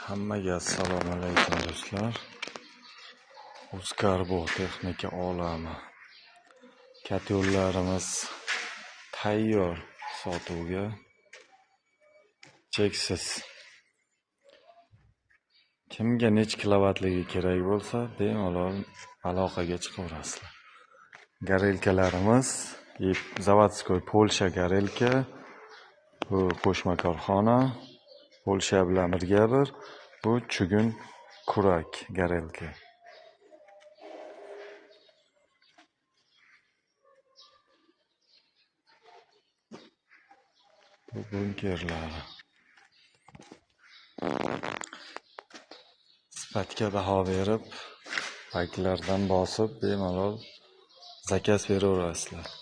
Hammaga assalomu alaykum do'stlar. Uzkarbo texnika olami. Kotyollarimiz tayyor sotuvga. Cheksiz. Kimga nech kilovatligi kerak bo'lsa, bemalol aloqaga chiqaverasizlar. Garelkalarimiz zavodskoy Polsha garelka. Bu qo'shma korxona. Polsha bilan birga bu chugun kurak garelka. Bu bunkerlar. Sifatga baho berib, paklardan bosib bemalol zakaz beraverasizlar.